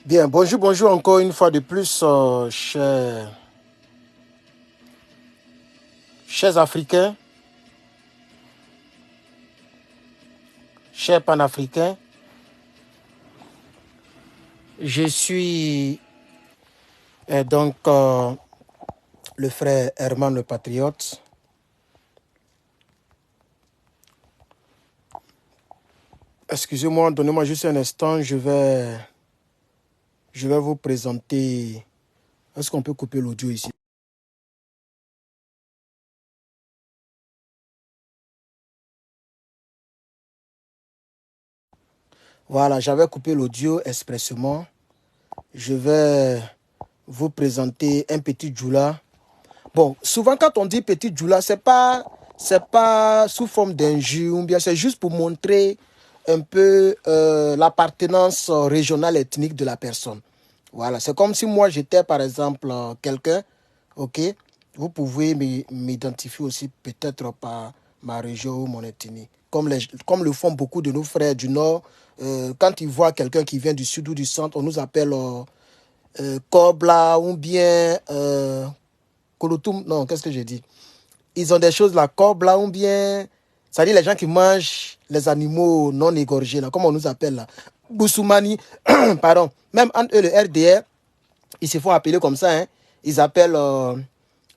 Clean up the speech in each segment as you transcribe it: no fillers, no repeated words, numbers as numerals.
Bien, bonjour, bonjour encore une fois de plus, chers Africains, chers Panafricains. Je suis le frère Herman le Patriote. Excusez-moi, donnez-moi juste un instant, je vais vous présenter. Est-ce qu'on peut couper l'audio ici? Voilà, j'avais coupé l'audio expressément. Je vais vous présenter un petit Djoula. Bon, souvent quand on dit petit Djoula, c'est pas sous forme d'injure, ou bien c'est juste pour montrer un peu l'appartenance régionale ethnique de la personne. Voilà, c'est comme si moi j'étais par exemple quelqu'un, ok, vous pouvez m'identifier aussi peut-être par ma région ou mon ethnie. Comme le font beaucoup de nos frères du Nord, quand ils voient quelqu'un qui vient du Sud ou du Centre, on nous appelle Kobla ou bien Kolotum. Non, qu'est-ce que j'ai dit? Ils ont des choses là, Kobla ou bien, c'est-à-dire les gens qui mangent les animaux non égorgés, là, comme on nous appelle là. Boussoumani, pardon. Même entre eux, le RDR, ils se font appeler comme ça. Hein. Ils appellent,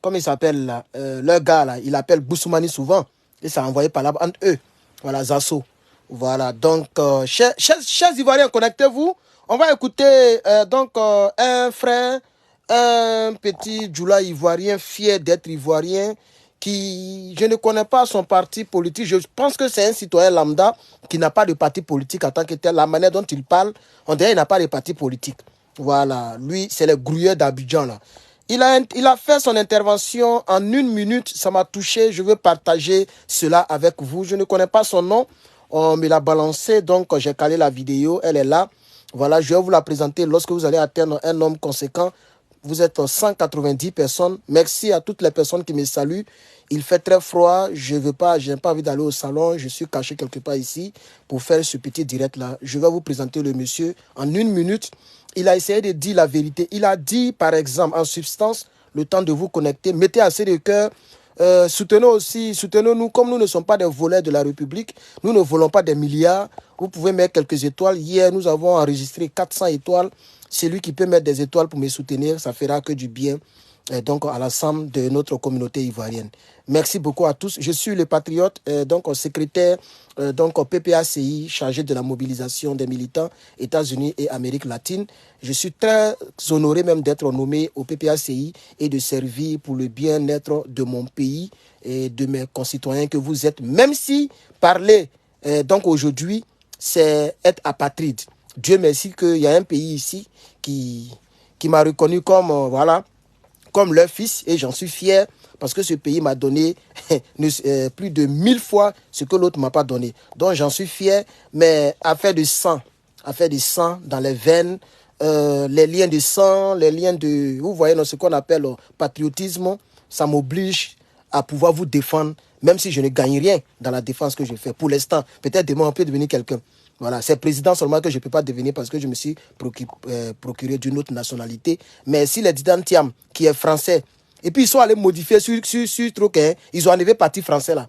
comme ils s'appellent là, leur gars là, il appelle Boussoumani souvent. Et ça a envoyé par là entre eux. Voilà, Zasso. Voilà, donc, chers Ivoiriens, connectez-vous. On va écouter un frère, un petit Djoula ivoirien, fier d'être ivoirien, qui, je ne connais pas son parti politique. Je pense que c'est un citoyen lambda qui n'a pas de parti politique en tant que tel. La manière dont il parle, on dirait qu'il n'a pas de parti politique. Voilà, lui, c'est le grouilleur d'Abidjan, là. Il a fait son intervention en 1 minute, ça m'a touché, je veux partager cela avec vous. Je ne connais pas son nom, on me l'a balancé, donc j'ai calé la vidéo, elle est là. Voilà, je vais vous la présenter lorsque vous allez atteindre un nombre conséquent. Vous êtes 190 personnes. Merci à toutes les personnes qui me saluent. Il fait très froid. Je n'ai pas envie d'aller au salon. Je suis caché quelque part ici pour faire ce petit direct-là. Je vais vous présenter le monsieur en 1 minute. Il a essayé de dire la vérité. Il a dit, par exemple, en substance, le temps de vous connecter. Mettez assez de cœur. Soutenez-nous comme nous ne sommes pas des voleurs de la République. Nous ne volons pas des milliards. Vous pouvez mettre quelques étoiles. Hier, nous avons enregistré 400 étoiles. Celui qui peut mettre des étoiles pour me soutenir, ça fera que du bien donc à l'ensemble de notre communauté ivoirienne. Merci beaucoup à tous. Je suis le patriote, secrétaire au PPACI, chargé de la mobilisation des militants États-Unis et Amérique latine. Je suis très honoré même d'être nommé au PPACI et de servir pour le bien-être de mon pays et de mes concitoyens que vous êtes. Même si parler aujourd'hui, c'est être apatride. Dieu merci qu'il y a un pays ici qui m'a reconnu comme, comme leur fils et j'en suis fier parce que ce pays m'a donné plus de 1000 fois ce que l'autre ne m'a pas donné. Donc j'en suis fier, mais affaire de sang dans les veines, les liens de sang, les liens de, vous voyez, ce qu'on appelle patriotisme, ça m'oblige à pouvoir vous défendre, même si je ne gagne rien dans la défense que je fais. Pour l'instant, peut-être demain on peut devenir quelqu'un. Voilà, c'est président seulement que je ne peux pas devenir parce que je me suis procuré d'une autre nationalité. Mais si les Didantiam, qui est français, et puis ils sont allés modifier sur truc, hein, ils ont enlevé parti français là.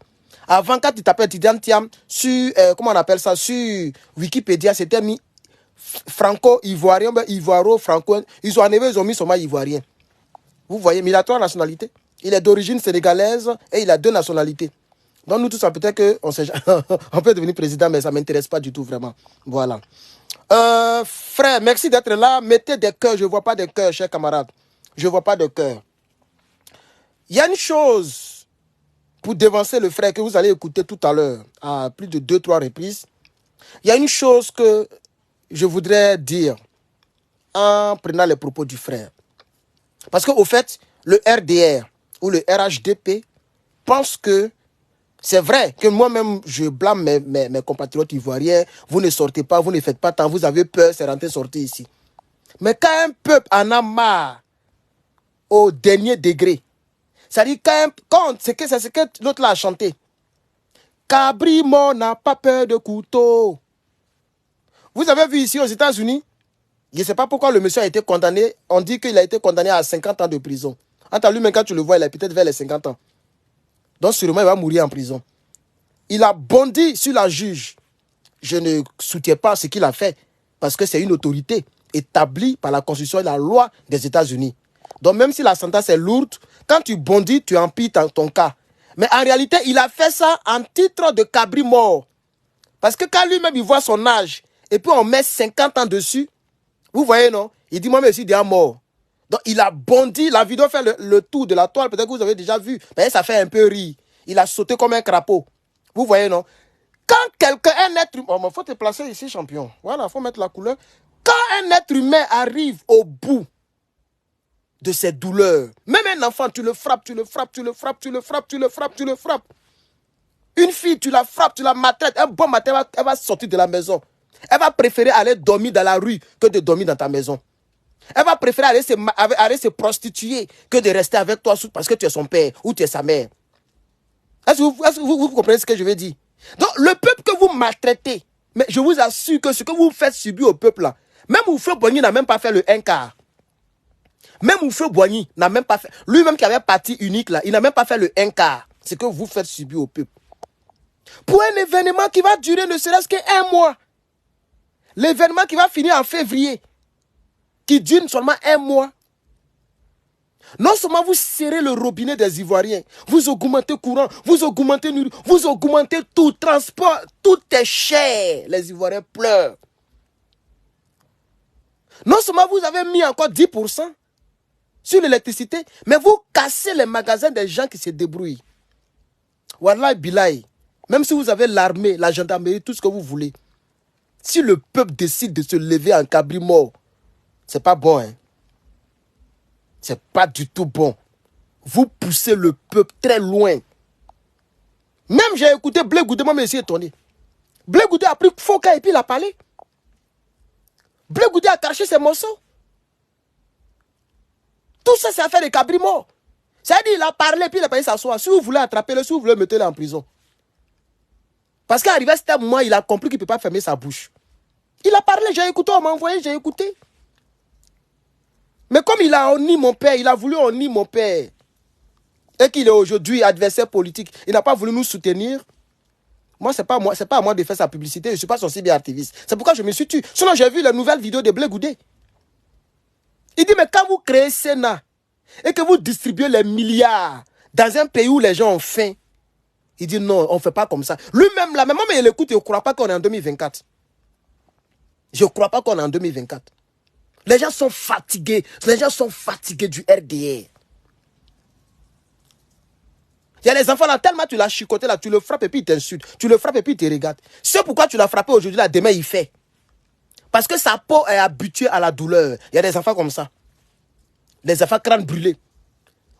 Avant, quand tu t'appelles Didantiam, sur, comment on appelle ça, sur Wikipédia, c'était mis franco-ivoirien, ivoiro-franco. Ils ont enlevé, ils ont mis seulement ivoirien. Vous voyez, mais il a 3 nationalités. Il est d'origine sénégalaise et il a 2 nationalités. Donc nous tous, peut-être qu'on peut devenir président, mais ça ne m'intéresse pas du tout vraiment. Voilà. Frère, merci d'être là. Mettez des cœurs. Je ne vois pas de cœurs, chers camarades. Je ne vois pas de cœurs. Il y a une chose pour dévancer le frère que vous allez écouter tout à l'heure à plus de 2-3 reprises. Il y a une chose que je voudrais dire en prenant les propos du frère. Parce qu'au fait, le RDR ou le RHDP pense que c'est vrai que moi-même, je blâme mes compatriotes ivoiriens. Vous ne sortez pas, vous ne faites pas tant, vous avez peur, c'est rentré sortir ici. Mais quand un peuple en a marre au dernier degré, c'est-à-dire quand c'est ce que l'autre là a chanté. Cabrimo n'a pas peur de couteau. Vous avez vu ici aux États-Unis, Je ne sais pas pourquoi le monsieur a été condamné. On dit qu'il a été condamné à 50 ans de prison. Entre lui-même, quand tu le vois, il est peut-être vers les 50 ans. Donc, sûrement, il va mourir en prison. Il a bondi sur la juge. Je ne soutiens pas ce qu'il a fait parce que c'est une autorité établie par la Constitution et la loi des États-Unis. Donc, même si la sentence est lourde, quand tu bondis, tu empiles ton cas. Mais en réalité, il a fait ça en titre de cabri mort. Parce que quand lui-même, il voit son âge, et puis on met 50 ans dessus, vous voyez, non? Il dit, moi-même, je suis déjà mort. Donc, il a bondi. La vidéo fait le tour de la toile. Peut-être que vous avez déjà vu. Mais ça fait un peu rire. Il a sauté comme un crapaud. Vous voyez, non? Quand quelqu'un, un être humain... Oh, il faut te placer ici, champion. Voilà, il faut mettre la couleur. Quand un être humain arrive au bout de ses douleurs, même un enfant, tu le frappes, tu le frappes, tu le frappes, tu le frappes, tu le frappes, tu le frappes. Une fille, tu la frappes, tu la maltraites. Un bon matin, elle va sortir de la maison. Elle va préférer aller dormir dans la rue que de dormir dans ta maison. Elle va préférer aller se prostituer que de rester avec toi parce que tu es son père ou tu es sa mère. Est-ce que vous comprenez ce que je veux dire? Donc, le peuple que vous maltraitez, mais je vous assure que ce que vous faites subir au peuple là, même Oufeu Boigny n'a même pas fait le 1 quart. Même Oufeu Boigny n'a même pas fait. Lui-même qui avait parti unique là, il n'a même pas fait le 1 quart. Ce que vous faites subir au peuple. Pour un événement qui va durer ne serait-ce qu'un mois. L'événement qui va finir en février. Qui dure seulement un mois. Non seulement vous serrez le robinet des Ivoiriens, vous augmentez courant, vous augmentez tout, transport, tout est cher. Les Ivoiriens pleurent. Non seulement vous avez mis encore 10% sur l'électricité, mais vous cassez les magasins des gens qui se débrouillent. Wallahi billahi, même si vous avez l'armée, la gendarmerie, tout ce que vous voulez, si le peuple décide de se lever en cabri mort, c'est pas bon, hein. C'est pas du tout bon. Vous poussez le peuple très loin. Même j'ai écouté Blé Goudé, moi, je me suis étonné. Blé Goudé a pris Foka et puis il a parlé. Blé Goudé a caché ses morceaux. Tout ça, c'est affaire de cabri mort. C'est-à-dire qu'il a parlé et puis il a pas s'asseoir. Si vous voulez attraper-le, si vous voulez mettre-le en prison. Parce qu'arrivé à ce moment, il a compris qu'il ne peut pas fermer sa bouche. Il a parlé, j'ai écouté, on m'a envoyé, j'ai écouté. Mais comme il a honni mon père, il a voulu honni mon père, et qu'il est aujourd'hui adversaire politique, il n'a pas voulu nous soutenir. Moi, c'est pas à moi de faire sa publicité, je ne suis pas son cyberactiviste. C'est pourquoi je me suis tué. Sinon, j'ai vu la nouvelle vidéo de Blé Goudé. Il dit, mais quand vous créez Sénat, et que vous distribuez les milliards dans un pays où les gens ont faim, il dit non, on ne fait pas comme ça. Lui-même, là, même moi, il écoute, je ne crois pas qu'on est en 2024. Je ne crois pas qu'on est en 2024. Les gens sont fatigués. Les gens sont fatigués du RDR. Il y a les enfants là, tellement tu l'as chicoté là, tu le frappes et puis il t'insulte. Tu le frappes et puis il te regarde. C'est pourquoi tu l'as frappé aujourd'hui là, demain il fait. Parce que sa peau est habituée à la douleur. Il y a des enfants comme ça. Les enfants crâne brûlés.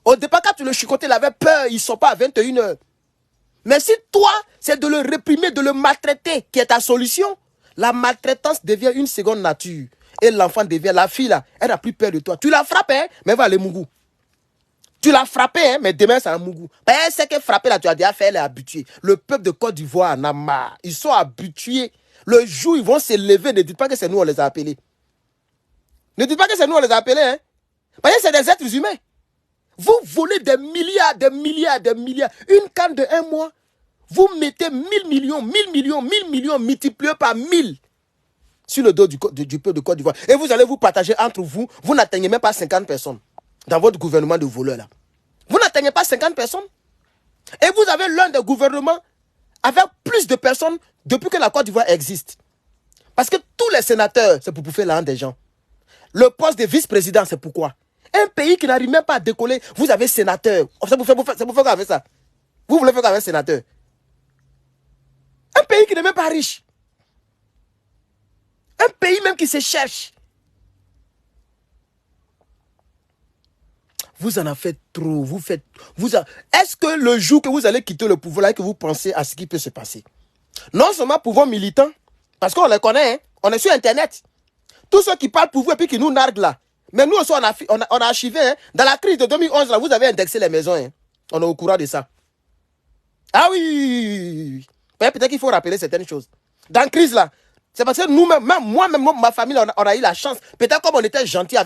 Au départ, quand tu le chicotais, il avait peur, il ne sort pas à 21h. Mais si toi, c'est de le réprimer, de le maltraiter, qui est ta solution, la maltraitance devient une seconde nature. Et l'enfant devient, la fille là, elle n'a plus peur de toi. Tu la frappes, hein, mais elle va aller mougou. Tu l'as frappé, hein, mais demain c'est un mougou. Elle sait que frapper là, tu as déjà fait, elle est habituée. Le peuple de Côte d'Ivoire en a marre. Ils sont habitués. Le jour où ils vont se lever, ne dites pas que c'est nous on les a appelés. Ne dites pas que c'est nous on les a appelés, hein. Parce que c'est des êtres humains. Vous volez des milliards, des milliards, des milliards. Une canne de un mois, vous mettez 1000 millions, 1000 millions, 1000 millions multipliés par 1000 sur le dos du peuple de Côte d'Ivoire. Et vous allez vous partager entre vous. Vous n'atteignez même pas 50 personnes dans votre gouvernement de voleurs là. Vous n'atteignez pas 50 personnes. Et vous avez l'un des gouvernements avec plus de personnes depuis que la Côte d'Ivoire existe. Parce que tous les sénateurs, c'est pour bouffer l'argent des gens. Le poste de vice-président, c'est pourquoi. Un pays qui n'arrive même pas à décoller, vous avez sénateur. C'est pour faire quoi avec ça? Vous voulez faire quoi avec sénateur? Un pays qui n'est même pas riche. Un pays même qui se cherche. Vous en avez fait trop. Est-ce que le jour que vous allez quitter le pouvoir, là, que vous pensez à ce qui peut se passer? Non seulement pour vos militants, parce qu'on les connaît, hein, on est sur Internet. Tous ceux qui parlent pour vous et puis qui nous narguent là. Mais nous aussi, on a archivé. Hein. Dans la crise de 2011, là, vous avez indexé les maisons. Hein. On est au courant de ça. Ah oui. Peut-être qu'il faut rappeler certaines choses. Dans la crise, là, C'est parce que nous-mêmes, même moi-même, ma famille, on a eu la chance. Peut-être comme on était gentil,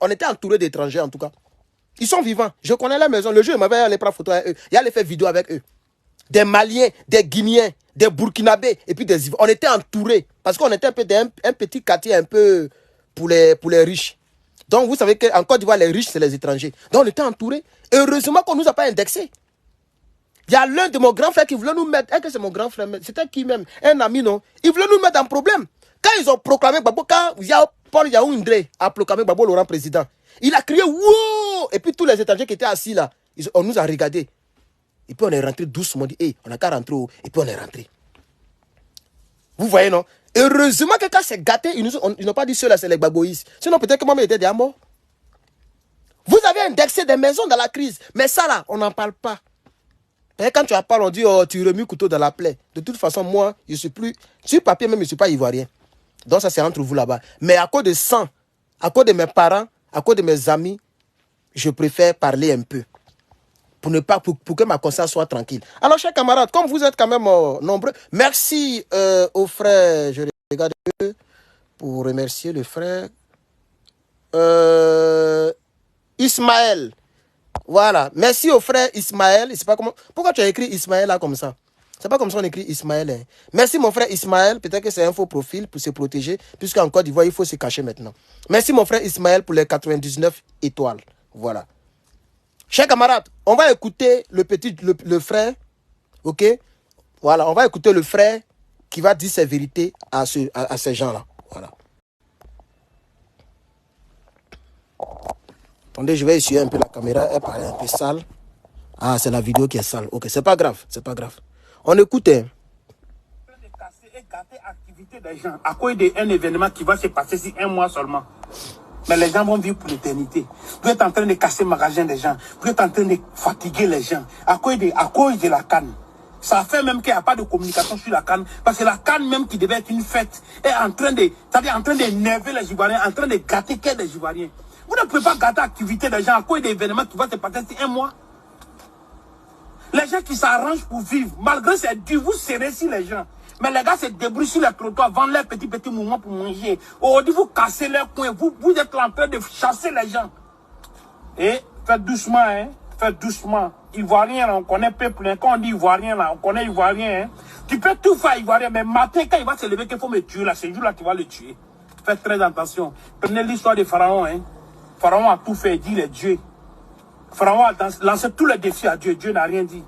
on était entouré d'étrangers en tout cas. Ils sont vivants. Je connais la maison. Le jour, il m'avait allé prendre photo avec eux. Il allait faire vidéo avec eux. Des Maliens, des Guinéens, des Burkinabés et puis des Ivoiriens. On était entourés. Parce qu'on était un peu un petit quartier un peu pour les riches. Donc vous savez qu'en Côte d'Ivoire, les riches, c'est les étrangers. Donc on était entourés. Heureusement qu'on ne nous a pas indexés. Il y a l'un de mon grand frère qui voulait nous mettre. Est-ce que c'est mon grand frère? C'était qui même? Un ami, non? Il voulait nous mettre en problème. Quand ils ont proclamé Gbagbo, quand Paul Yaoundé a proclamé Gbagbo Laurent président, il a crié wow! Et puis tous les étrangers qui étaient assis là, on nous a regardés. Et puis on est rentré doucement, on dit, hey, on n'a qu'à rentrer. Et puis on est rentré. Vous voyez, non? Heureusement que quand c'est gâté, ils n'ont pas dit ceux-là, c'est les Gbagboïs. Sinon, peut-être que moi, j'étais déjà mort. Vous avez indexé des maisons dans la crise. Mais ça, là, on n'en parle pas. Et quand tu en parles, on dit, oh, tu remues couteau dans la plaie. De toute façon, moi, je ne suis plus... Sur papier, même, je ne suis pas ivoirien. Donc, ça, c'est entre vous là-bas. Mais à cause de sang, à cause de mes parents, à cause de mes amis, je préfère parler un peu. Pour que ma conscience soit tranquille. Alors, chers camarades, comme vous êtes quand même nombreux, merci aux frères, je regarde pour remercier le frère Ismaël. Voilà, merci au frère Ismaël. Je sais pas comment... Pourquoi tu as écrit Ismaël là comme ça? C'est pas comme ça qu'on écrit Ismaël. Hein. Merci mon frère Ismaël. Peut-être que c'est un faux profil pour se protéger, puisqu'en Côte d'Ivoire, il faut se cacher maintenant. Merci mon frère Ismaël pour les 99 étoiles. Voilà. Chers camarades, on va écouter le frère, ok? Voilà, on va écouter le frère qui va dire ses vérités à ces gens-là. Voilà. Attendez, je vais essuyer un peu la caméra, elle paraît un peu sale. Ah, c'est la vidéo qui est sale. Ok, c'est pas grave, c'est pas grave. On écoute. Hein. Activité des gens à cause d'un événement qui va se passer si un mois seulement. Mais les gens vont vivre pour l'éternité. Vous êtes en train de casser le magasin des gens. Vous êtes en train de fatiguer les gens. À cause de la canne. Ça fait même qu'il n'y a pas de communication sur la canne. Parce que la canne même qui devait être une fête est en train d'énerver les Ivoiriens, en train de gâter les Ivoiriens. Vous ne pouvez pas gâter l'activité des gens à cause d'événements qui vont se passer si un mois. Les gens qui s'arrangent pour vivre, malgré c'est dur, vous serrez sur les gens. Mais les gars se débrouillent sur les trottoirs, vendent leurs petits mouvements pour manger. Aujourd'hui, vous cassez leurs coins, vous êtes en train de chasser les gens. Et faites doucement, hein. Faites doucement. Ivoirien, là, on connaît peuple. Hein. Quand on dit Ivoirien, là, on connaît Ivoirien. Hein. Tu peux tout faire Ivoirien, mais matin, quand il va se lever, qu'il faut me tuer, là, c'est jour-là qu'il va le tuer. Faites très attention. Prenez l'histoire de Pharaon. Hein. Pharaon a tout fait, dit les dieux. Pharaon a lancé tous les défis à Dieu. Dieu n'a rien dit.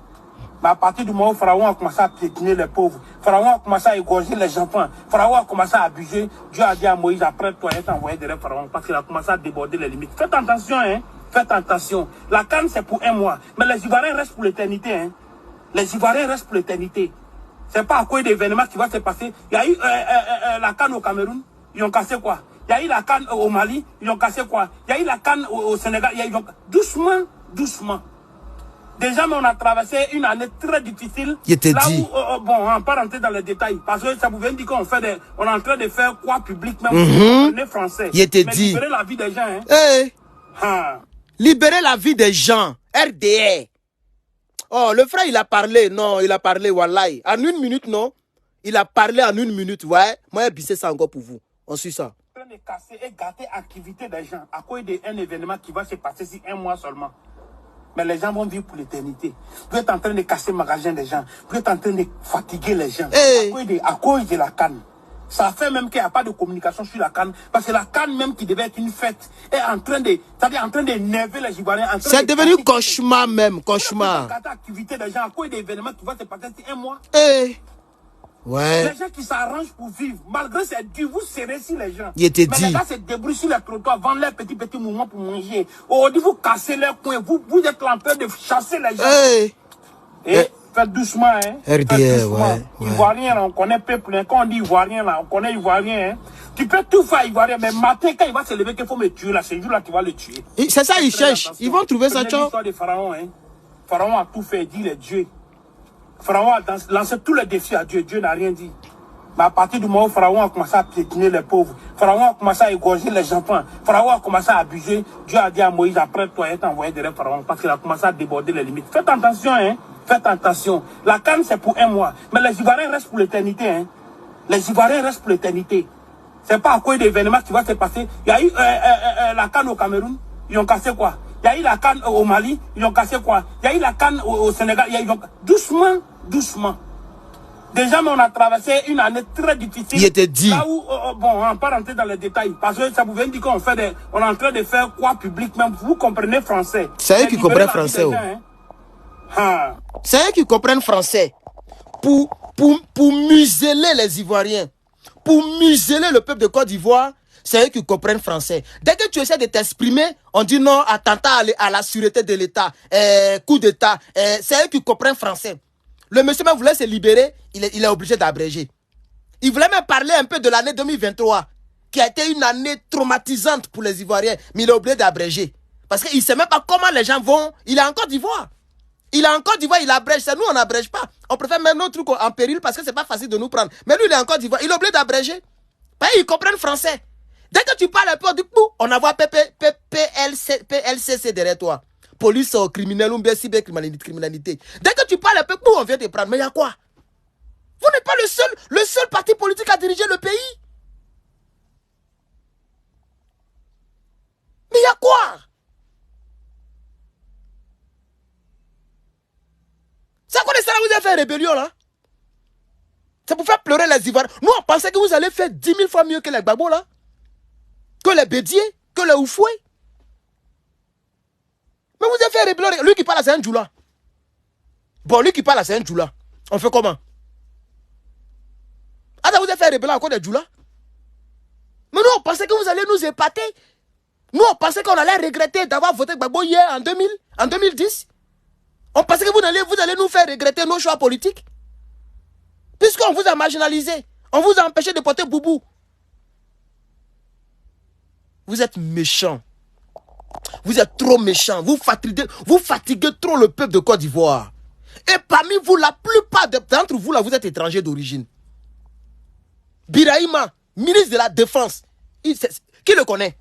Mais à partir du moment où Pharaon a commencé à piétiner les pauvres, Pharaon a commencé à égorger les enfants, Pharaon a commencé à abuser, Dieu a dit à Moïse, après toi, il t'a envoyé derrière Pharaon parce qu'il a commencé à déborder les limites. Faites attention, hein. Faites attention. La canne, c'est pour un mois. Mais les Ivoiriens restent pour l'éternité, hein. Les Ivoiriens restent pour l'éternité. C'est pas à cause d'événements qui va se passer. Il y a eu la canne au Cameroun, ils ont cassé quoi? Il y a eu la canne au Mali, ils ont cassé quoi? Il y a eu la canne au Sénégal, doucement, doucement. Déjà, mais on a traversé une année très difficile. Là où, bon, on va pas rentrer dans les détails. Parce que ça pouvait dire qu'on on est en train de faire quoi public, même on est français. Mais libérer la vie des gens, hein. Hey. Libérer la vie des gens. RDR. Oh, le frère, il a parlé. Non, il a parlé, wallahi. En 1 minute, non. Il a parlé en 1 minute, ouais. Moi, j'ai bissé ça encore pour vous. On suit ça. En train de casser et gâter l'activité des gens à cause d'un événement qui va se passer si un mois seulement. Mais les gens vont vivre pour l'éternité. Vous êtes en train de casser le magasin des gens. Vous êtes en train de fatiguer les gens. Hey. À cause de la canne. Ça fait même qu'il n'y a pas de communication sur la canne. Parce que la canne même qui devait être une fête est en train d'énerver les Ivoiriens. C'est devenu cauchemar même, cauchemar. Activité des gens à cause d'événements qui vont se passer si un mois. Hey. Ouais. Les gens qui s'arrangent pour vivre, malgré c'est dur, vous serrez sur les gens. Mais les gars se débrouillent sur les trottoirs, vendent leurs petits mouvements pour manger. Aujourd'hui, vous cassez leurs coins, vous êtes en train de chasser les gens. Hey. Et faites doucement, hein. RDR, faites doucement. Ouais. Ivoirien, là, on connaît peuple. Hein. Quand on dit Ivoirien, là, on connaît Ivoirien. Hein. Tu peux tout faire Ivoirien, mais matin, quand il va se lever, qu'il faut me tuer, là, c'est jour-là qu'il va le tuer. C'est ça, ils cherchent. Ils vont trouver ça, ciao. L'histoire de Pharaon, hein. Pharaon a tout fait, dit les dieux. Pharaon a lancé tous les défis à Dieu. Dieu n'a rien dit. Mais à partir du moment où Pharaon a commencé à piétiner les pauvres, Pharaon a commencé à égorger les enfants, Pharaon a commencé à abuser, Dieu a dit à Moïse, après toi, il t'a envoyé derrière Pharaon parce qu'il a commencé à déborder les limites. Faites attention, hein. Faites attention. La canne, c'est pour un mois. Mais les Ivoiriens restent pour l'éternité, hein. Les Ivoiriens restent pour l'éternité. C'est pas à cause d'événements qui va se passer. Il y a eu la canne au Cameroun, ils ont cassé quoi? Il y a eu la canne au Mali, ils ont cassé quoi? Il y a eu la canne au Sénégal, doucement, doucement. Déjà, on a traversé une année très difficile. Il était dit. Là où, bon, on va pas rentrer dans les détails. Parce que ça pouvait dire qu'on fait on est en train de faire quoi public même. Vous comprenez français. C'est eux qui comprennent français. C'est eux qui comprennent français. Pour museler les Ivoiriens. Pour museler le peuple de Côte d'Ivoire, c'est eux qui comprennent français. Dès que tu essaies de t'exprimer, on dit non, attentat à la sûreté de l'État, coup d'État. C'est eux qui comprennent français. Le monsieur même voulait se libérer, il est obligé d'abréger. Il voulait même parler un peu de l'année 2023, qui a été une année traumatisante pour les Ivoiriens, mais il est obligé d'abréger. Parce qu'il ne sait même pas comment les gens vont. Il est en Côte d'Ivoire. Il est en Côte d'Ivoire, il abrège. C'est nous, on n'abrège pas. On préfère mettre nos trucs en péril parce que c'est pas facile de nous prendre. Mais lui, il est en Côte d'Ivoire. Il est obligé d'abréger. Parce qu'ils comprennent français. Dès que tu parles un peu, on envoie PLCC derrière toi. Police criminelle ou bien cybercriminalité. Dès que tu parles un peu, on vient te prendre. Mais il y a quoi? Vous n'êtes pas le seul parti politique à diriger le pays. Mais il y a quoi? C'est quoi ça là, vous avez fait rébellion là? C'est pour faire pleurer les Ivoiriens. Nous on pensait que vous allez faire 10 000 fois mieux que les Gbagbo là. Que les Bédier, que les Oufoué. Mais vous avez fait rébellion. Lui qui parle c'est un Djoula. Bon, lui qui parle c'est un Djoula. On fait comment? Ah, vous avez fait rébellion encore des Djoula. Mais nous on pensait que vous allez nous épater. Nous on pensait qu'on allait regretter d'avoir voté Gbagbo hier en 2010. On pensait que vous allez nous faire regretter nos choix politiques. Puisqu'on vous a marginalisé. On vous a empêché de porter Boubou. Vous êtes méchants. Vous êtes trop méchants. Vous fatiguez trop le peuple de Côte d'Ivoire. Et parmi vous, la plupart d'entre vous, là, vous êtes étrangers d'origine. Birahima, ministre de la Défense. Qui le connaît?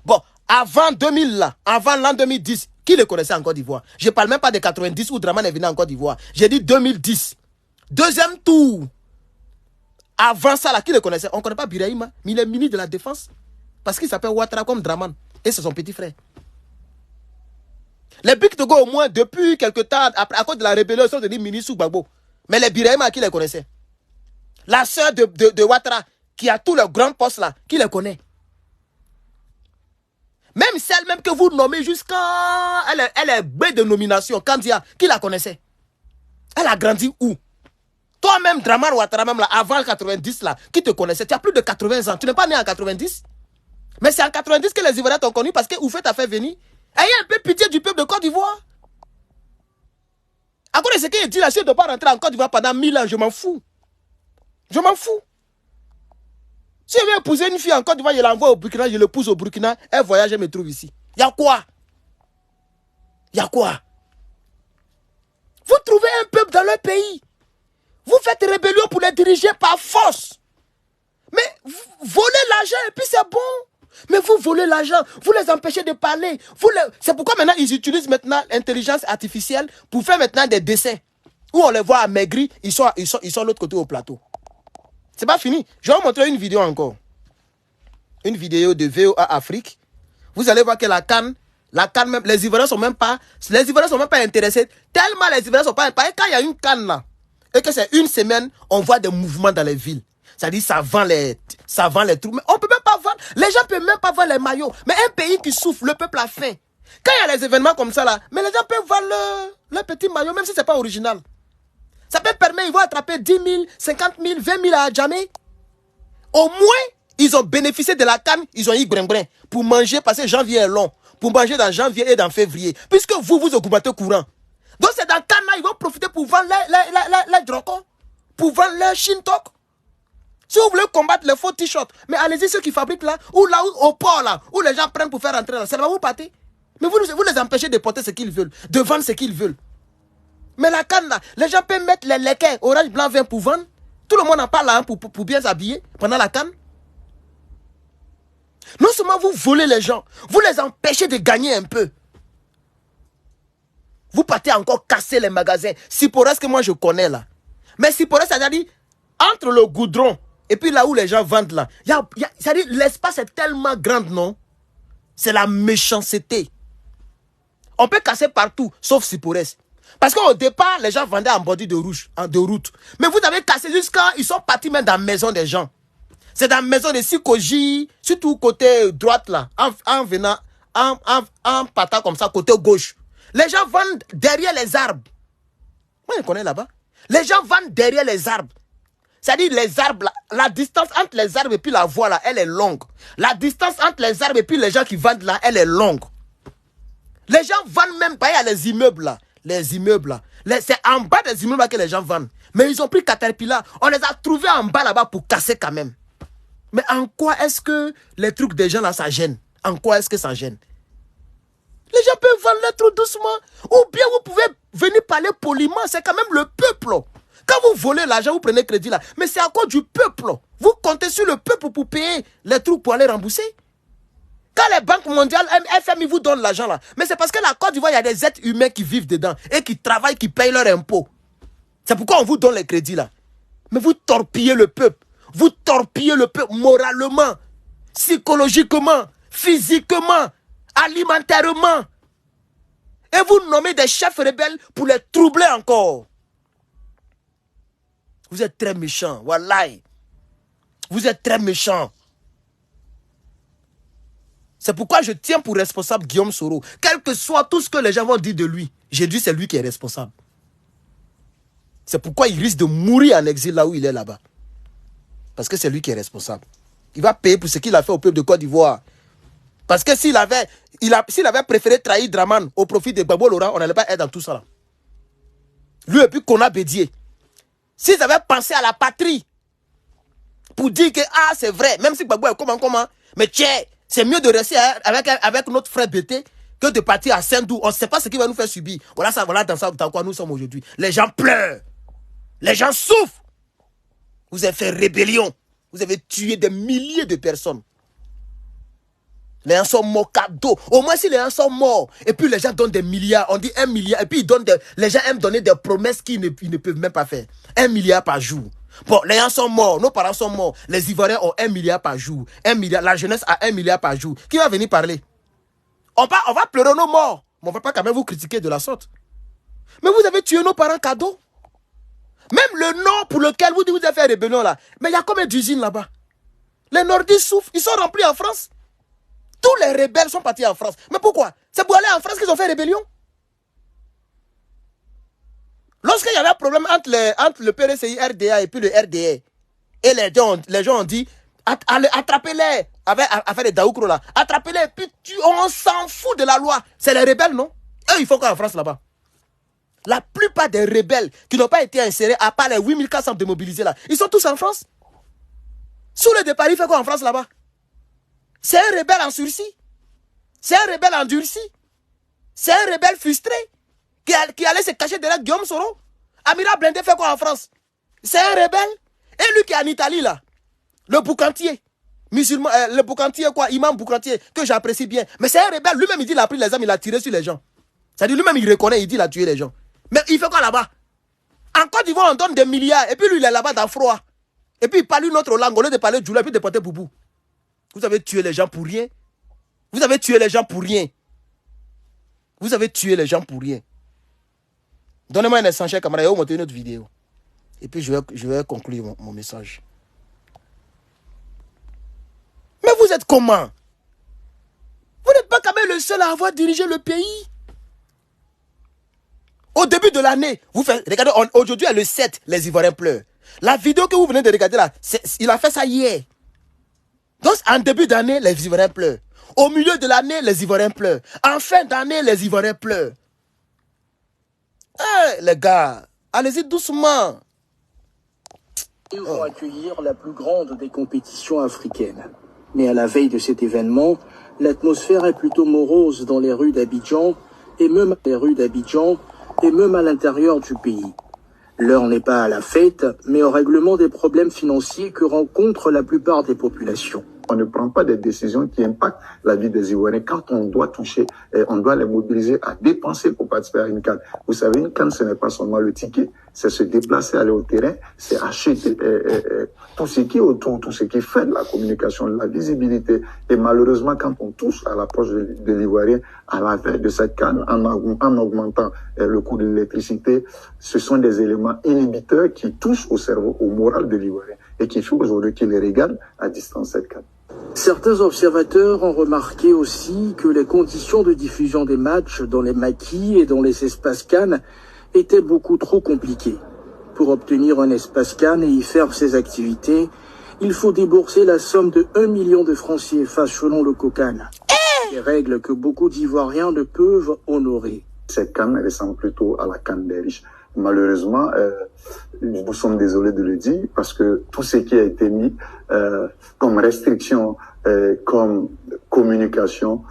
Bon, avant 2000, là, avant l'an 2010, qui le connaissait en Côte d'Ivoire? Je ne parle même pas de 90 où Dramane est venu en Côte d'Ivoire. J'ai dit 2010. Deuxième tour. Avant ça, là, qui le connaissait? On ne connaît pas Birahima, mais il est ministre de la Défense. Parce qu'il s'appelle Ouattara comme Dramane. Et c'est son petit frère. Les Big Togo, au moins, depuis quelque temps, après, à cause de la rébellion, ils sont devenus ministres sous Gbagbo. Mais les Birahima, qui les connaissait? La sœur de Ouattara, qui a tous les grands postes là, qui les connaît? Même celle même que vous nommez jusqu'à... Elle est bête de nomination. Kandia, qui la connaissait? Elle a grandi où? Toi-même, Dramane Ouattara, même là, avant 90 là, qui te connaissait? Tu as plus de 80 ans. Tu n'es pas né en 90? Mais c'est en 90 que les Ivoiriens t'ont connu parce que Oufet t'a fait venir. Ayez un peu pitié du peuple de Côte d'Ivoire. À cause de ce qu'il dit là, si je ne dois pas rentrer en Côte d'Ivoire pendant 1000 ans, je m'en fous. Je m'en fous. Si je veux épouser une fille en Côte d'Ivoire, je l'envoie au Burkina, je l'épouse au Burkina, elle voyage, elle me trouve ici. Il y a quoi? Il y a quoi? Vous trouvez un peuple dans leur pays. Vous faites rébellion pour les diriger par force. Mais voler l'argent et puis c'est bon. Mais vous volez l'argent, vous les empêchez de parler. C'est pourquoi maintenant ils utilisent maintenant l'intelligence artificielle pour faire maintenant des dessins. Où on les voit amaigris, ils sont de l'autre côté au plateau. C'est pas fini. Je vais vous montrer une vidéo encore. Une vidéo de VOA Afrique. Vous allez voir que la canne même, les Ivoiriens sont même pas intéressés. Tellement les Ivoiriens sont pas intéressés. Quand il y a une canne là, et que c'est une semaine, on voit des mouvements dans les villes. C'est-à-dire ça vend les trucs. Mais on peut même pas vendre. Les gens peuvent même pas vendre les maillots. Mais un pays qui souffre, le peuple a faim. Quand il y a des événements comme ça là, mais les gens peuvent vendre le petit maillot, même si c'est pas original. Ça peut permettre, ils vont attraper 10 000, 50 000, 20 000 à jamais. Au moins, ils ont bénéficié de la canne, ils ont eu brin-brin pour manger, parce que janvier est long. Pour manger dans janvier et dans février. Puisque vous augmentez courant. Donc c'est dans canne là, ils vont profiter pour vendre les drocos, pour vendre les shintok. Si vous voulez combattre les faux t-shirts, mais allez-y ceux qui fabriquent là, ou là, au port là, où les gens prennent pour faire rentrer là, c'est là où vous partez. Mais vous les empêchez de porter ce qu'ils veulent, de vendre ce qu'ils veulent. Mais la canne là, les gens peuvent mettre les lequins orange, blanc, vin pour vendre. Tout le monde en parle là hein, pour bien s'habiller pendant la canne. Non seulement vous volez les gens, vous les empêchez de gagner un peu. Vous partez encore casser les magasins. Sipores que moi je connais là. Mais Sipores, c'est-à-dire entre le goudron Et puis là où les gens vendent là, c'est-à-dire l'espace est tellement grand, non? C'est la méchanceté. On peut casser partout, sauf Sipores. Parce qu'au départ, les gens vendaient en bordure de route. Mais vous avez cassé jusqu'à... Ils sont partis même dans la maison des gens. C'est dans la maison de Sikoji, surtout côté droite là, en venant, en partant comme ça, côté gauche. Les gens vendent derrière les arbres. Moi, je connais là-bas. Les gens vendent derrière les arbres. C'est-à-dire les arbres, la distance entre les arbres et puis la voie là, elle est longue. La distance entre les arbres et puis les gens qui vendent là, elle est longue. Les gens vendent même pas, il y a les immeubles là. Les immeubles là. C'est en bas des immeubles là que les gens vendent. Mais ils ont pris Caterpillar. On les a trouvés en bas là-bas pour casser quand même. Mais en quoi est-ce que les trucs des gens là, ça gêne? En quoi est-ce que ça gêne? Les gens peuvent vendre les trucs doucement. Ou bien vous pouvez venir parler poliment. C'est quand même le peuple. Quand vous volez l'argent, vous prenez crédit là. Mais c'est à cause du peuple. Vous comptez sur le peuple pour payer les trucs pour aller rembourser. Quand les banques mondiales, FMI vous donnent l'argent là. Mais c'est parce que la Côte d'Ivoire, il y a des êtres humains qui vivent dedans. Et qui travaillent, qui payent leurs impôts. C'est pourquoi on vous donne les crédits là. Mais vous torpillez le peuple. Vous torpillez le peuple moralement, psychologiquement, physiquement, alimentairement. Et vous nommez des chefs rebelles pour les troubler encore. Vous êtes très méchants, wallahi. Vous êtes très méchants. C'est pourquoi je tiens pour responsable Guillaume Soro. Quel que soit tout ce que les gens vont dire de lui, j'ai dit c'est lui qui est responsable. C'est pourquoi il risque de mourir en exil là où il est là-bas. Parce que c'est lui qui est responsable. Il va payer pour ce qu'il a fait au peuple de Côte d'Ivoire. Parce que s'il avait préféré trahir Draman au profit de Gbagbo Laurent, on n'allait pas être dans tout ça là. Lui et puis Kona Bédié. S'ils avaient pensé à la patrie, pour dire que c'est vrai, même si Gbagbo est comment, mais tiens, c'est mieux de rester avec notre frère Bété que de partir à Saint-Dou. On ne sait pas ce qu'il va nous faire subir. Voilà dans quoi nous sommes aujourd'hui. Les gens pleurent. Les gens souffrent. Vous avez fait rébellion. Vous avez tué des milliers de personnes. Les gens sont morts cadeau. Au moins si les gens sont morts, et puis les gens donnent des milliards, on dit 1 milliard, et puis les gens aiment donner des promesses qu'ils ne peuvent même pas faire. 1 milliard par jour. Bon, les gens sont morts, nos parents sont morts. Les Ivoiriens ont 1 milliard par jour. 1 milliard, la jeunesse a 1 milliard par jour. Qui va venir parler? On va pleurer nos morts. Mais on ne va pas quand même vous critiquer de la sorte. Mais vous avez tué nos parents cadeau. Même le nom pour lequel vous avez fait rébellion là. Mais il y a combien d'usines là-bas? Les Nordistes souffrent. Ils sont remplis en France. Tous les rebelles sont partis en France. Mais pourquoi? C'est pour aller en France qu'ils ont fait rébellion. Lorsqu'il y avait un problème entre le PRCI, RDA et puis le RDA, et les gens ont dit, attrapez-les, avec les Daoukro là, attrapez-les, puis on s'en fout de la loi. C'est les rebelles, non? Eux, ils font quoi en France là-bas? La plupart des rebelles qui n'ont pas été insérés, à part les 8400 démobilisés là, ils sont tous en France. Sous le départ, il fait quoi en France là-bas? C'est un rebelle en sursis. C'est un rebelle endurci. C'est un rebelle frustré qui allait se cacher derrière Guillaume Soro. Amira Blindé fait quoi en France? C'est un rebelle. Et lui qui est en Italie là, le boucantier, musulman, le boucantier quoi, imam boucantier, que j'apprécie bien. Mais c'est un rebelle. Lui-même il dit il a pris les armes, il a tiré sur les gens. C'est-à-dire lui-même il reconnaît, il dit il a tué les gens. Mais il fait quoi là-bas? En Côte d'Ivoire on donne des milliards et puis lui il est là-bas dans froid. Et puis il parle une autre langue au lieu de parler Djoula et puis de porter Boubou. Vous avez tué les gens pour rien. Vous avez tué les gens pour rien. Vous avez tué les gens pour rien. Donnez-moi un instant, cher camarade, et monter une autre vidéo. Et puis je vais conclure mon message. Mais vous êtes comment? Vous n'êtes pas quand même le seul à avoir dirigé le pays. Au début de l'année, regardez, aujourd'hui est le 7, les Ivoiriens pleurent. La vidéo que vous venez de regarder là, il a fait ça hier. Donc en début d'année, les Ivoiriens pleurent. Au milieu de l'année, les Ivoiriens pleurent. En fin d'année, les Ivoiriens pleurent. Les gars, allez-y doucement. Ils vont accueillir la plus grande des compétitions africaines. Mais à la veille de cet événement, l'atmosphère est plutôt morose dans les rues d'Abidjan et même à l'intérieur du pays. L'heure n'est pas à la fête, mais au règlement des problèmes financiers que rencontrent la plupart des populations. on ne prend pas des décisions qui impactent la vie des Ivoiriens. Quand on doit toucher, on doit les mobiliser à dépenser pour participer à une CAN. Vous savez, une CAN, ce n'est pas seulement le ticket, c'est se déplacer, aller au terrain, c'est acheter tout ce qui est autour, tout ce qui fait de la communication, de la visibilité. Et malheureusement, quand on touche à l'approche de l'Ivoirien, à la veille de cette CAN, en augmentant le coût de l'électricité, ce sont des éléments inhibiteurs qui touchent au cerveau, au moral de l'Ivoirien et qui font aujourd'hui qu'il les regarde à distance cette CAN. Certains observateurs ont remarqué aussi que les conditions de diffusion des matchs dans les maquis et dans les espaces CAN étaient beaucoup trop compliquées. Pour obtenir un espace CAN et y faire ses activités, il faut débourser la somme de 1 million de francs CFA selon le COCAN. Des règles que beaucoup d'Ivoiriens ne peuvent honorer. Cette CAN ressemble plutôt à la CAN des riches. Malheureusement, nous sommes désolés de le dire parce que tout ce qui a été mis comme restriction, comme communication,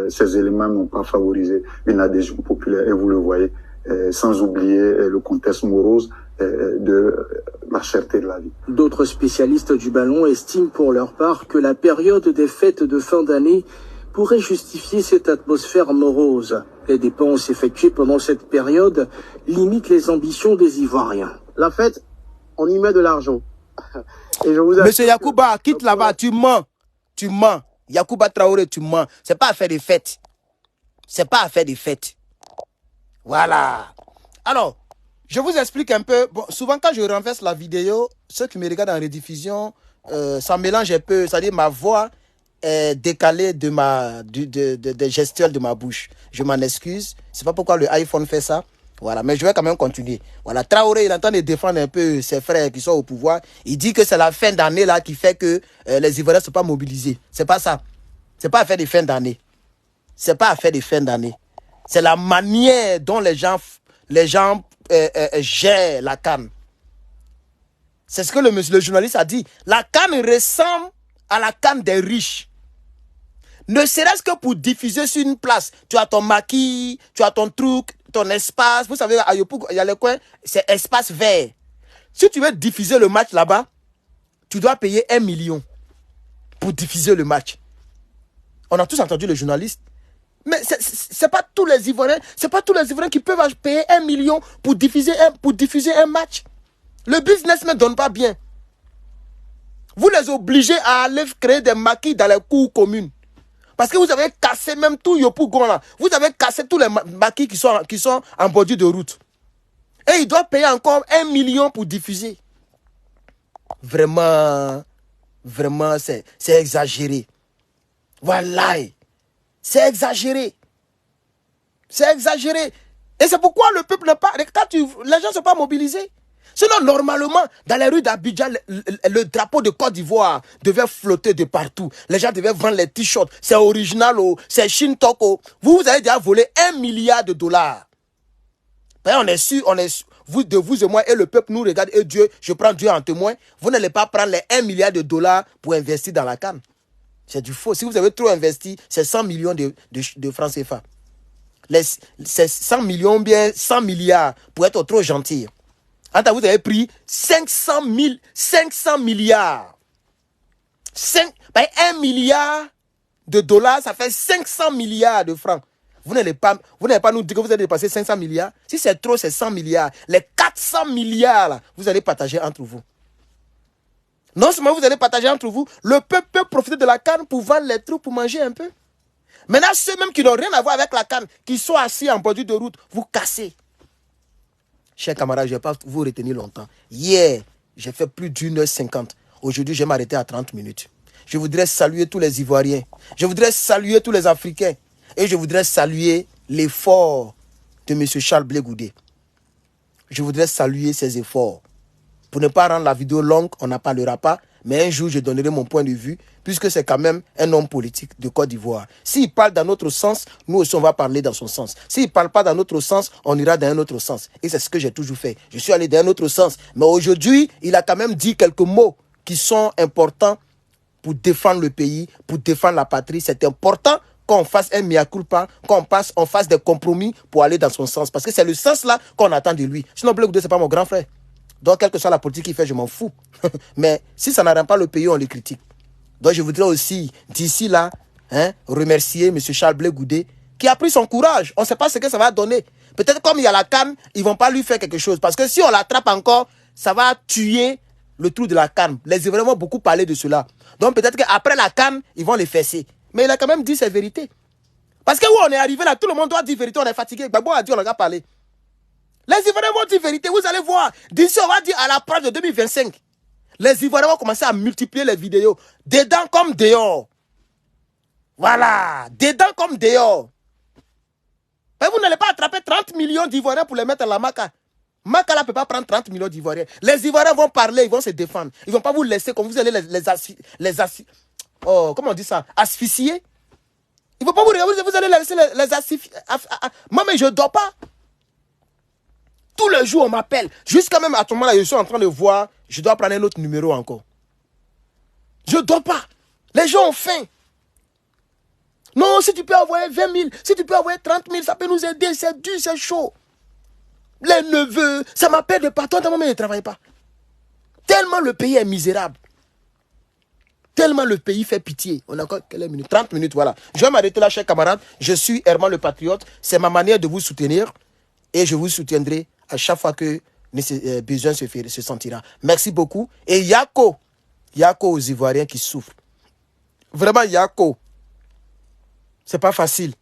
ces éléments n'ont pas favorisé une adhésion populaire et vous le voyez, sans oublier le contexte morose de la cherté de la vie. D'autres spécialistes du ballon estiment pour leur part que la période des fêtes de fin d'année pourrait justifier cette atmosphère morose. Les dépenses effectuées pendant cette période limitent les ambitions des Ivoiriens. La fête, on y met de l'argent. Et je vous Monsieur Yacouba, quitte là-bas, tu mens. Tu mens. Yacouba Traoré, tu mens. C'est pas à faire des fêtes. C'est pas à faire des fêtes. Voilà. Alors, je vous explique un peu. Bon, souvent, quand je renverse la vidéo, ceux qui me regardent en rediffusion, ça mélange un peu. C'est-à-dire, ma voix est décalée des gestuels de ma bouche. Je m'en excuse. C'est pas pourquoi le iPhone fait ça. Voilà, mais je vais quand même continuer. Voilà, Traoré, il est en train de défendre un peu ses frères qui sont au pouvoir. Il dit que c'est la fin d'année là qui fait que les Ivoiriens ne sont pas mobilisés. C'est pas ça. C'est pas à faire des fins d'année. C'est pas à faire des fins d'année. C'est la manière dont les gens gèrent la CAN. C'est ce que le journaliste a dit. La CAN ressemble à la CAN des riches. Ne serait-ce que pour diffuser sur une place. Tu as ton maquis, tu as ton truc, ton espace. Vous savez, à Yopougon, il y a le coin, c'est espace vert. Si tu veux diffuser le match là-bas, tu dois payer 1 million pour diffuser le match. On a tous entendu le journaliste. Mais c'est pas tous les Ivoiriens, qui peuvent payer 1 million pour diffuser un match. Le business ne donne pas bien. Vous les obligez à aller créer des maquis dans les cours communes. Parce que vous avez cassé même tout Yopougon là. Vous avez cassé tous les maquis qui sont en bordure de route. Et ils doivent payer encore 1 million pour diffuser. Vraiment, c'est exagéré. Voilà. C'est exagéré. C'est exagéré. Et c'est pourquoi le peuple n'est pas... les gens ne sont pas mobilisés. Sinon, normalement, dans les rues d'Abidjan, le drapeau de Côte d'Ivoire devait flotter de partout. Les gens devaient vendre les t-shirts. C'est original, c'est Shintok. Vous avez déjà volé 1 milliard de dollars. Ben, on est sûr, vous et moi, et le peuple nous regarde, et Dieu, je prends Dieu en témoin, vous n'allez pas prendre les 1 milliard de dollars pour investir dans la CAN. C'est du faux. Si vous avez trop investi, c'est 100 millions de francs CFA. C'est 100 millions, bien 100 milliards, pour être trop gentil. Quand vous avez pris 500 milliards. 1 milliard de dollars, ça fait 500 milliards de francs. Vous n'allez pas nous dire que vous allez dépasser 500 milliards. Si c'est trop, c'est 100 milliards. Les 400 milliards, là, vous allez partager entre vous. Non seulement vous allez partager entre vous, le peuple peut profiter de la CAN pour vendre les trucs, pour manger un peu. Maintenant, ceux même qui n'ont rien à voir avec la CAN, qui sont assis en bordure de route, vous cassez. Chers camarades, je ne vais pas vous retenir longtemps. Hier, j'ai fait plus d'1h50. Aujourd'hui, je vais m'arrêter à 30 minutes. Je voudrais saluer tous les Ivoiriens. Je voudrais saluer tous les Africains. Et je voudrais saluer l'effort de M. Charles Blé Goudé. Je voudrais saluer ses efforts. Pour ne pas rendre la vidéo longue, on n'en parlera pas. Mais un jour, je donnerai mon point de vue, puisque c'est quand même un homme politique de Côte d'Ivoire. S'il parle dans notre sens, nous aussi, on va parler dans son sens. S'il ne parle pas dans notre sens, on ira dans un autre sens. Et c'est ce que j'ai toujours fait. Je suis allé dans un autre sens. Mais aujourd'hui, il a quand même dit quelques mots qui sont importants pour défendre le pays, pour défendre la patrie. C'est important qu'on fasse un mea culpa, on fasse des compromis pour aller dans son sens. Parce que c'est le sens là qu'on attend de lui. Sinon, Blé Goudé, ce n'est pas mon grand frère. Donc, quelle que soit la politique qu'il fait, je m'en fous. Mais si ça n'arrange pas le pays, on les critique. Donc, je voudrais aussi, d'ici là, remercier M. Charles Blé Goudé, qui a pris son courage. On ne sait pas ce que ça va donner. Peut-être comme il y a la CAN, ils ne vont pas lui faire quelque chose. Parce que si on l'attrape encore, ça va tuer le trou de la CAN. Les Ivoiriens vont beaucoup parler de cela. Donc peut-être qu'après la CAN, ils vont les fesser. Mais il a quand même dit ses vérités. Parce que où on est arrivé là, tout le monde doit dire vérité, on est fatigué. Gbagbo a dit, on n'a qu'à parler. Les Ivoiriens vont dire vérité, vous allez voir. D'ici, on va dire à l'approche de 2025. Les Ivoiriens vont commencer à multiplier les vidéos. Dedans comme dehors. Voilà. Dedans comme dehors. Mais vous n'allez pas attraper 30 millions d'Ivoiriens pour les mettre à la Maca. Maca ne peut pas prendre 30 millions d'Ivoiriens. Les Ivoiriens vont parler, ils vont se défendre. Ils ne vont pas vous laisser comme vous allez comment on dit ça? Asphyxier. Ils ne vont pas vous regarder, vous allez laisser les asphyxier. Moi, mais je ne dors pas. Tous les jours, on m'appelle. Jusqu'à même à ce moment-là, je suis en train de voir, je dois prendre un autre numéro encore. Je ne dors pas. Les gens ont faim. Non, si tu peux envoyer 20 000, si tu peux envoyer 30 000, ça peut nous aider. C'est dur, c'est chaud. Les neveux, ça m'appelle de partout. Tellement ils ne travaillent pas. Tellement le pays est misérable. Tellement le pays fait pitié. On a encore quelle minute? 30 minutes, voilà. Je vais m'arrêter là, chers camarades. Je suis Herman le Patriote. C'est ma manière de vous soutenir. Et je vous soutiendrai à chaque fois que besoin se sentira. Merci beaucoup. Et Yako aux Ivoiriens qui souffrent. Vraiment, Yako. C'est pas facile.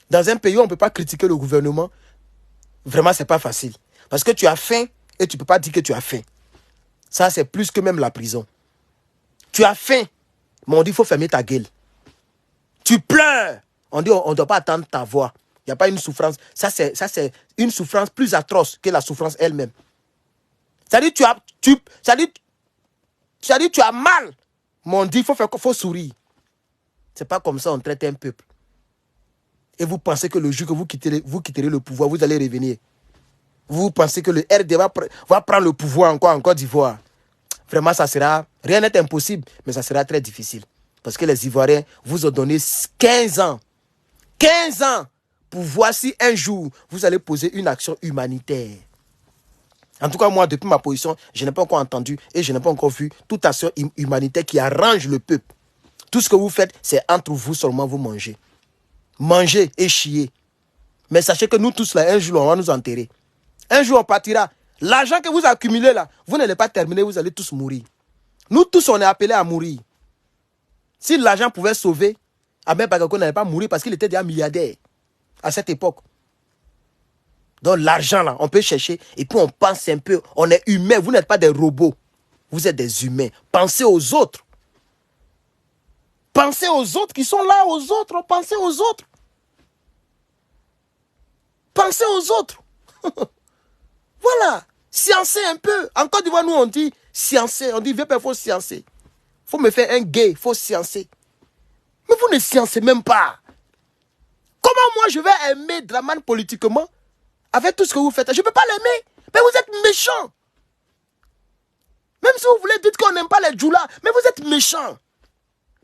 Dans un pays où on ne peut pas critiquer le gouvernement, vraiment, c'est pas facile. Parce que tu as faim et tu ne peux pas dire que tu as faim. Ça, c'est plus que même la prison. Tu as faim, mais on dit qu'il faut fermer ta gueule. Tu pleures. On dit on ne doit pas attendre ta voix. Il n'y a pas une souffrance. Ça, c'est une souffrance plus atroce que la souffrance elle-même. C'est-à-dire tu as mal. Mais on dit qu'il faut sourire. C'est pas comme ça on traite un peuple. Et vous pensez que le jour que vous quitterez le pouvoir, vous allez revenir. Vous pensez que le RD va prendre le pouvoir encore en Côte d'Ivoire. Vraiment, ça sera... Rien n'est impossible, mais ça sera très difficile. Parce que les Ivoiriens vous ont donné 15 ans. 15 ans pour voir si un jour, vous allez poser une action humanitaire. En tout cas, moi, depuis ma position, je n'ai pas encore entendu et je n'ai pas encore vu toute action humanitaire qui arrange le peuple. Tout ce que vous faites, c'est entre vous seulement vous mangez. Mangez et chier. Mais sachez que nous tous là, un jour, on va nous enterrer. Un jour, on partira. L'argent que vous accumulez là, vous n'allez pas terminer, vous allez tous mourir. Nous tous, on est appelés à mourir. Si l'argent pouvait sauver, Ahmed Bakako n'allait pas mourir parce qu'il était déjà milliardaire à cette époque. Donc l'argent là, on peut chercher et puis on pense un peu. On est humain, vous n'êtes pas des robots. Vous êtes des humains. Pensez aux autres. Pensez aux autres qui sont là, aux autres. Pensez aux autres. Pensez aux autres. Voilà. Sciencez un peu. En Côte d'Ivoire, nous, on dit sciencer. On dit, vieux père, il faut sciencer. Il faut me faire un gay, il faut sciencer. Mais vous ne sciencez même pas. Comment moi, je vais aimer Dramane politiquement avec tout ce que vous faites? Je ne peux pas l'aimer. Mais vous êtes méchant. Même si vous voulez dire qu'on n'aime pas les Djoula, mais vous êtes méchant.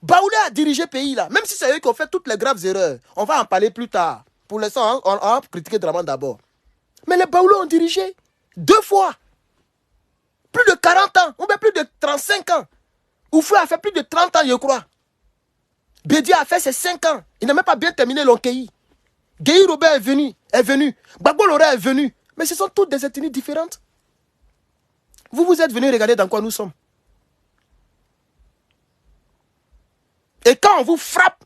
Baoulé a dirigé le pays là. Même si c'est eux qui ont fait toutes les graves erreurs. On va en parler plus tard. Pour l'instant, on va critiquer Dramane d'abord. Mais les Baoulés ont dirigé 2 fois. Plus de 40 ans. Ou bien plus de 35 ans. Oufou a fait plus de 30 ans, je crois. Bédia a fait ses 5 ans. Il n'a même pas bien terminé l'Onkeï. Guéhi Robert est venu. Gbagbo Loré est venu. Mais ce sont toutes des ethnies différentes. Vous êtes venus regarder dans quoi nous sommes. Et quand on vous frappe,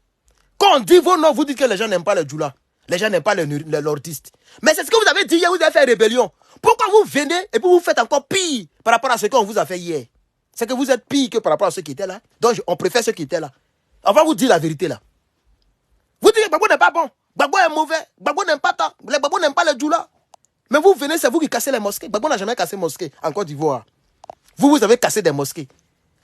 quand on dit vos noms, vous dites que les gens n'aiment pas les Djoula. Les gens n'aiment pas les lordistes. Mais c'est ce que vous avez dit hier, vous avez fait rébellion. Pourquoi vous venez et puis vous faites encore pire par rapport à ce qu'on vous a fait hier? C'est que vous êtes pire que par rapport à ceux qui étaient là. Donc on préfère ceux qui étaient là. On va vous dire la vérité là. Vous dites que Gbagbo n'est pas bon. Gbagbo est mauvais. Gbagbo n'aime pas tant. Les Gbagbo n'aiment pas les Djoula. Mais vous venez, c'est vous qui cassez les mosquées. Gbagbo n'a jamais cassé mosquée en Côte d'Ivoire. Vous avez cassé des mosquées.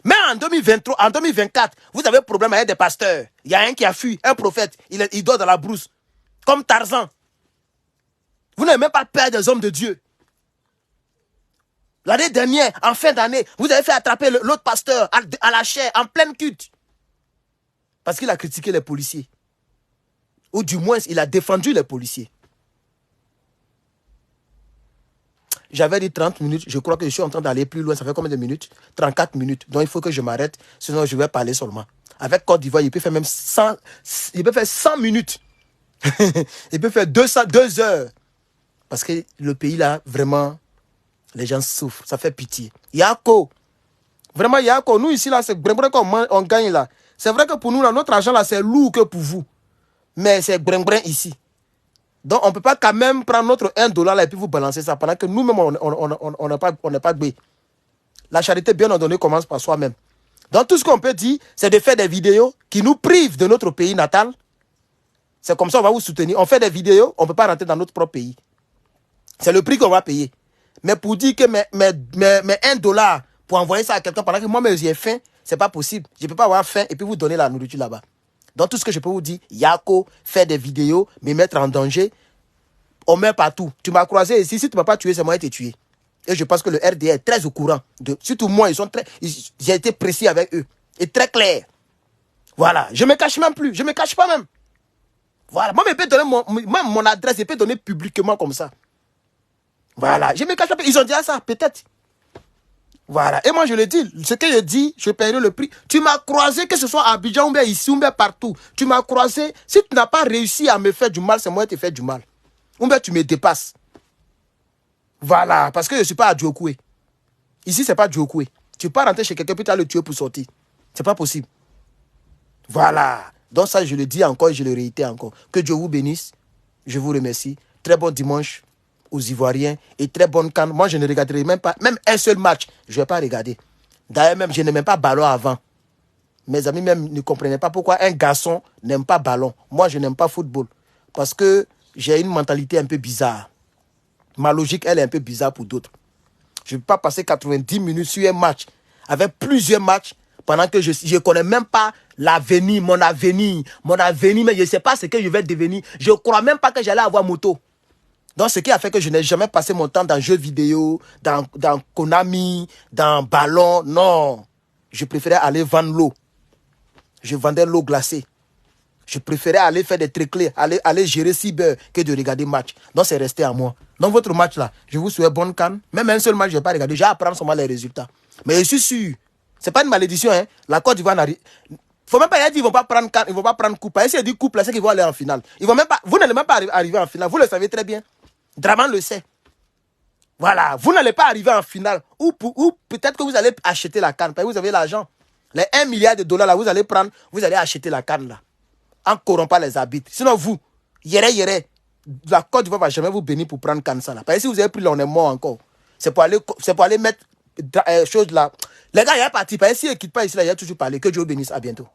Mais en 2023, en 2024, vous avez un problème avec des pasteurs. Il y a un qui a fui, un prophète. Il dort dans la brousse. Comme Tarzan. Vous n'avez même pas peur des hommes de Dieu. L'année dernière, en fin d'année, vous avez fait attraper l'autre pasteur à la chair, en pleine culte. Parce qu'il a critiqué les policiers. Ou du moins, il a défendu les policiers. J'avais dit 30 minutes. Je crois que je suis en train d'aller plus loin. Ça fait combien de minutes? 34 minutes. Donc, il faut que je m'arrête. Sinon, je vais parler seulement. Avec Côte d'Ivoire, il peut faire même 100, il peut faire 100 minutes. Il peut faire 2 heures. Parce que le pays là, vraiment, les gens souffrent. Ça fait pitié. Yako. Vraiment, Yako. Nous ici là, c'est vraiment qu'on gagne là. C'est vrai que pour nous là, notre argent là, c'est lourd que pour vous. Mais c'est brin ici. Donc, on ne peut pas quand même prendre notre $1 là et puis vous balancer ça pendant que nous-mêmes, on n'est pas gbé. La charité bien ordonnée commence par soi-même. Donc, tout ce qu'on peut dire, c'est de faire des vidéos qui nous privent de notre pays natal. C'est comme ça on va vous soutenir. On fait des vidéos, on ne peut pas rentrer dans notre propre pays. C'est le prix qu'on va payer. Mais pour dire que mes $1 pour envoyer ça à quelqu'un pendant que moi-même j'ai faim, c'est pas possible. Je ne peux pas avoir faim et puis vous donner la nourriture là-bas. Donc, tout ce que je peux vous dire, Yako, faire des vidéos, me mettre en danger, on met partout. Tu m'as croisé ici, si tu ne m'as pas tué, c'est moi qui t'ai tué. Et je pense que le RDA est très au courant. Surtout moi, j'ai été précis avec eux. Et très clair. Voilà. Je ne me cache même plus. Je ne me cache pas même. Voilà. Moi, je peux donner mon adresse, je peux donner publiquement comme ça. Voilà. Je ne me cache pas. Ils ont dit ça, peut-être. Voilà. Et moi, je le dis. Ce que je dis, je paierai le prix. Tu m'as croisé, que ce soit à Abidjan, ou bien ici, ou bien partout. Tu m'as croisé. Si tu n'as pas réussi à me faire du mal, c'est moi qui te fais du mal. Ou bien tu me dépasses. Voilà. Parce que je ne suis pas à Djokoué. Ici, ce n'est pas Djokoué. Tu ne peux pas rentrer chez quelqu'un, puis tu as le tuer pour sortir. Ce n'est pas possible. Voilà. Donc ça, je le dis encore et je le réitère encore. Que Dieu vous bénisse. Je vous remercie. Très bon dimanche aux Ivoiriens et très bonne CAN. Moi, je ne regarderai même pas, même un seul match, je ne vais pas regarder. D'ailleurs, même, je n'aimais pas ballon avant. Mes amis même ne comprenaient pas pourquoi un garçon n'aime pas ballon. Moi, je n'aime pas football. Parce que j'ai une mentalité un peu bizarre. Ma logique, elle est un peu bizarre pour d'autres. Je ne peux pas passer 90 minutes sur un match, avec plusieurs matchs, pendant que je ne connais même pas l'avenir, mon avenir, mais je ne sais pas ce que je vais devenir. Je ne crois même pas que j'allais avoir moto. Donc, ce qui a fait que je n'ai jamais passé mon temps dans jeux vidéo, dans Konami, dans ballon. Non. Je préférais aller vendre l'eau. Je vendais l'eau glacée. Je préférais aller faire des trucs clés, aller gérer cyber que de regarder match. Donc, c'est resté à moi. Dans votre match là, je vous souhaite bonne canne. Même un seul match, je ne vais pas regarder. Je vais apprendre seulement les résultats. Mais je suis sûr. Ce n'est pas une malédiction. Hein. La Côte d'Ivoire n'arrive. Faut même pas dire qu'ils ne vont pas prendre canne, ils ne vont pas prendre coupe. Si ils disent coupe, là, c'est qu'ils vont aller en finale. Ils vont même pas, vous n'allez même pas arriver en finale. Vous le savez très bien. Draman le sait. Voilà. Vous n'allez pas arriver en finale. Ou peut-être que vous allez acheter la canne. Parce que vous avez l'argent. Les $1 milliard là, vous allez prendre, vous allez acheter la canne là. En corrompant les arbitres. Sinon, vous, yéré, la Côte d'Ivoire ne va jamais vous bénir pour prendre canne ça là. Parce que si vous avez pris là, on est mort encore. C'est pour aller mettre choses là. Les gars, il y a parti. Parce que si ils ne quittent pas ici là, il y a toujours parlé. Que Dieu bénisse. À bientôt.